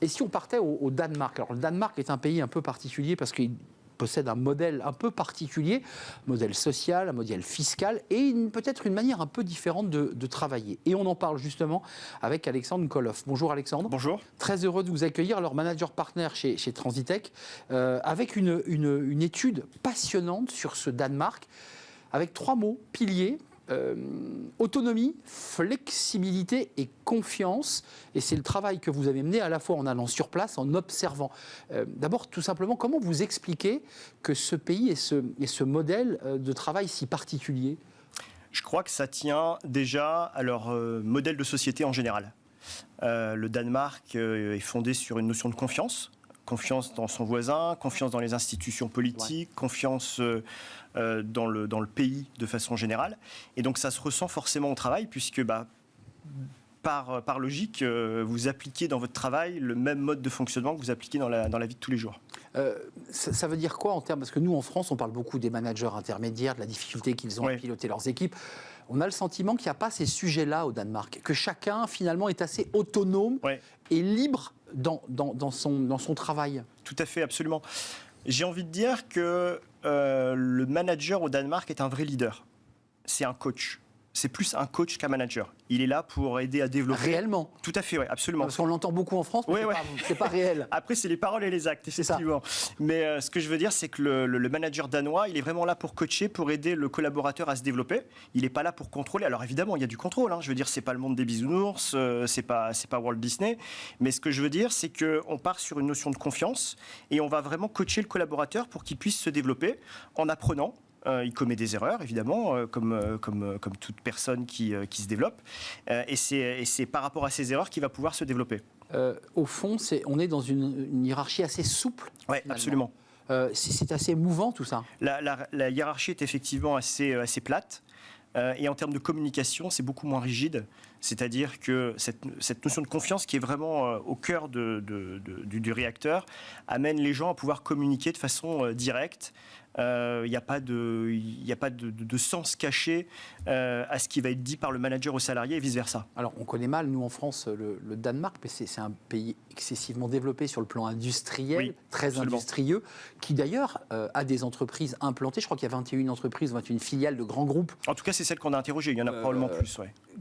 Et si on partait au Danemark? Alors, le Danemark est un pays un peu particulier parce qu'il possède un modèle un peu particulier, un modèle social, un modèle fiscal et peut-être une manière un peu différente de travailler. Et on en parle justement avec Alexandre Koloff. Bonjour Alexandre. Bonjour. Très heureux de vous accueillir, alors manager partner chez Transitech, avec une étude passionnante sur ce Danemark, avec 3 mots piliers. Autonomie, flexibilité et confiance. Et c'est le travail que vous avez mené à la fois en allant sur place, en observant. D'abord, tout simplement, comment vous expliquez que ce pays ait ce modèle de travail si particulier? Je crois que ça tient déjà à leur modèle de société en général. Le Danemark est fondé sur une notion de confiance. Confiance dans son voisin, confiance dans les institutions politiques, confiance dans le pays de façon générale. Et donc ça se ressent forcément au travail, puisque par logique, vous appliquez dans votre travail le même mode de fonctionnement que vous appliquez dans la vie de tous les jours. Ça veut dire quoi en termes... Parce que nous, en France, on parle beaucoup des managers intermédiaires, de la difficulté qu'ils ont à piloter leurs équipes. On a le sentiment qu'il n'y a pas ces sujets-là au Danemark, que chacun, finalement, est assez autonome et libre dans son travail. Tout à fait, absolument. J'ai envie de dire que le manager au Danemark est un vrai leader. C'est un coach. C'est plus un coach qu'un manager. Il est là pour aider à développer. Réellement? Tout à fait, oui, absolument. Parce qu'on l'entend beaucoup en France, mais c'est pas réel. Après, c'est les paroles et les actes, effectivement. Mais ce que je veux dire, c'est que le manager danois, il est vraiment là pour coacher, pour aider le collaborateur à se développer. Il n'est pas là pour contrôler. Alors évidemment, il y a du contrôle. Je veux dire, c'est pas le monde des bisounours, c'est pas Walt Disney. Mais ce que je veux dire, c'est qu'on part sur une notion de confiance et on va vraiment coacher le collaborateur pour qu'il puisse se développer en apprenant. Il commet des erreurs, évidemment, comme toute personne qui se développe. Et c'est par rapport à ces erreurs qu'il va pouvoir se développer. Au fond, on est dans une hiérarchie assez souple. Oui, absolument. C'est assez mouvant, tout ça. La hiérarchie est effectivement assez plate. Et en termes de communication, c'est beaucoup moins rigide. C'est-à-dire que cette notion de confiance qui est vraiment au cœur du réacteur amène les gens à pouvoir communiquer de façon directe. Il n'y a pas de sens caché à ce qui va être dit par le manager au salarié et vice-versa. Alors, on connaît mal, nous, en France, le Danemark, mais c'est un pays excessivement développé sur le plan industriel, très absolument. Industrieux, qui d'ailleurs a des entreprises implantées. Je crois qu'il y a 21 entreprises, 21 filiales de grands groupes. En tout cas, c'est celles qu'on a interrogées. Il y en a probablement plus.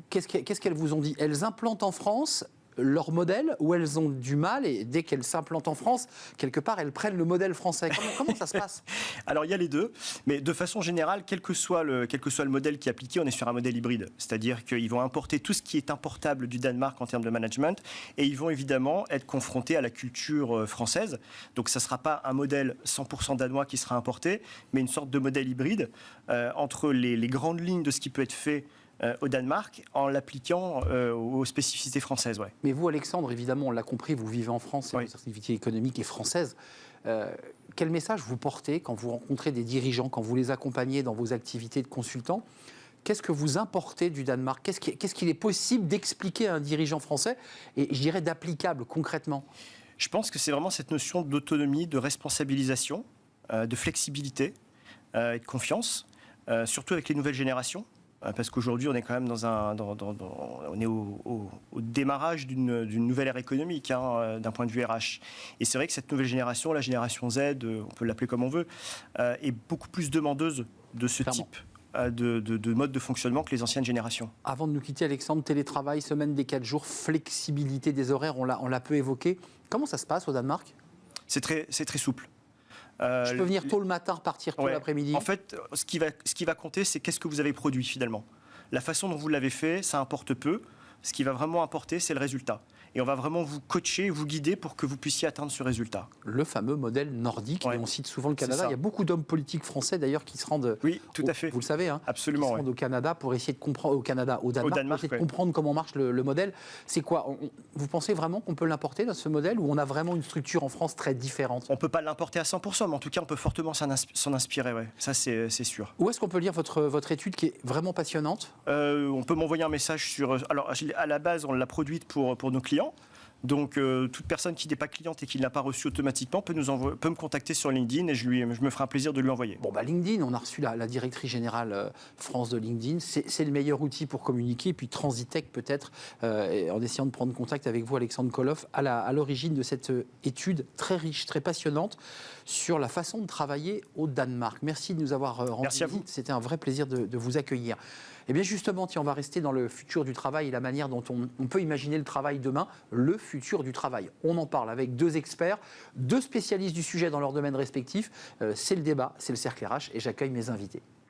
Qu'est-ce qu'elles vous ont dit? Elles implantent en France leur modèle, ou elles ont du mal et dès qu'elles s'implantent en France, quelque part, elles prennent le modèle français. Comment ça se passe? Alors, il y a les deux, mais de façon générale, quel que soit le modèle qui est appliqué, on est sur un modèle hybride. C'est-à-dire qu'ils vont importer tout ce qui est importable du Danemark en termes de management et ils vont évidemment être confrontés à la culture française. Donc, ça ne sera pas un modèle 100% danois qui sera importé, mais une sorte de modèle hybride entre les grandes lignes de ce qui peut être fait au Danemark en l'appliquant aux spécificités françaises. Mais vous, Alexandre, évidemment, on l'a compris, vous vivez en France, et votre activité économique est française. Quel message vous portez quand vous rencontrez des dirigeants, quand vous les accompagnez dans vos activités de consultant? Qu'est-ce que vous importez du Danemark? Qu'est-ce qu'il est possible d'expliquer à un dirigeant français et, je dirais, d'applicable concrètement? Je pense que c'est vraiment cette notion d'autonomie, de responsabilisation, de flexibilité et de confiance, surtout avec les nouvelles générations. Parce qu'aujourd'hui, on est quand même on est au démarrage d'une nouvelle ère économique, d'un point de vue RH. Et c'est vrai que cette nouvelle génération, la génération Z, on peut l'appeler comme on veut, est beaucoup plus demandeuse de ce type de mode de fonctionnement que les anciennes générations. Avant de nous quitter, Alexandre, télétravail, semaine des 4 jours, flexibilité des horaires, on l'a peu évoqué. Comment ça se passe au Danemark? C'est très souple. Je peux venir tôt le matin, repartir tôt l'après-midi. En fait, ce qui va compter, c'est qu'est-ce que vous avez produit finalement. La façon dont vous l'avez fait, ça importe peu. Ce qui va vraiment importer, c'est le résultat. Et on va vraiment vous coacher, vous guider pour que vous puissiez atteindre ce résultat. Le fameux modèle nordique, et on cite souvent le Canada. Il y a beaucoup d'hommes politiques français d'ailleurs qui se rendent... Oui, tout à fait. Vous le savez, absolument, qui se rendent au Canada pour essayer de comprendre... Au Danemark, pour essayer de comprendre comment marche le modèle. C'est quoi? Vous pensez vraiment qu'on peut l'importer dans ce modèle, ou on a vraiment une structure en France très différente? On ne peut pas l'importer à 100%, mais en tout cas, on peut fortement s'en inspirer. Ça, c'est sûr. Où est-ce qu'on peut lire votre étude qui est vraiment passionnante? On peut m'envoyer un message sur... Alors, à la base, on l'a produite pour nos clients. Donc, toute personne qui n'est pas cliente et qui ne l'a pas reçu automatiquement peut me contacter sur LinkedIn et je me ferai un plaisir de lui envoyer. Bon, LinkedIn, on a reçu la directrice générale France de LinkedIn. C'est le meilleur outil pour communiquer. Et puis Transitech, peut-être, en essayant de prendre contact avec vous, Alexandre Koloff, à l'origine de cette étude très riche, très passionnante sur la façon de travailler au Danemark. Merci de nous avoir rendu Merci à visite. vous. C'était un vrai plaisir de vous accueillir. Et bien justement, on va rester dans le futur du travail et la manière dont on peut imaginer le travail demain, le futur du travail. On en parle avec 2 experts, 2 spécialistes du sujet dans leur domaine respectif. C'est le débat, c'est le cercle RH et j'accueille mes invités.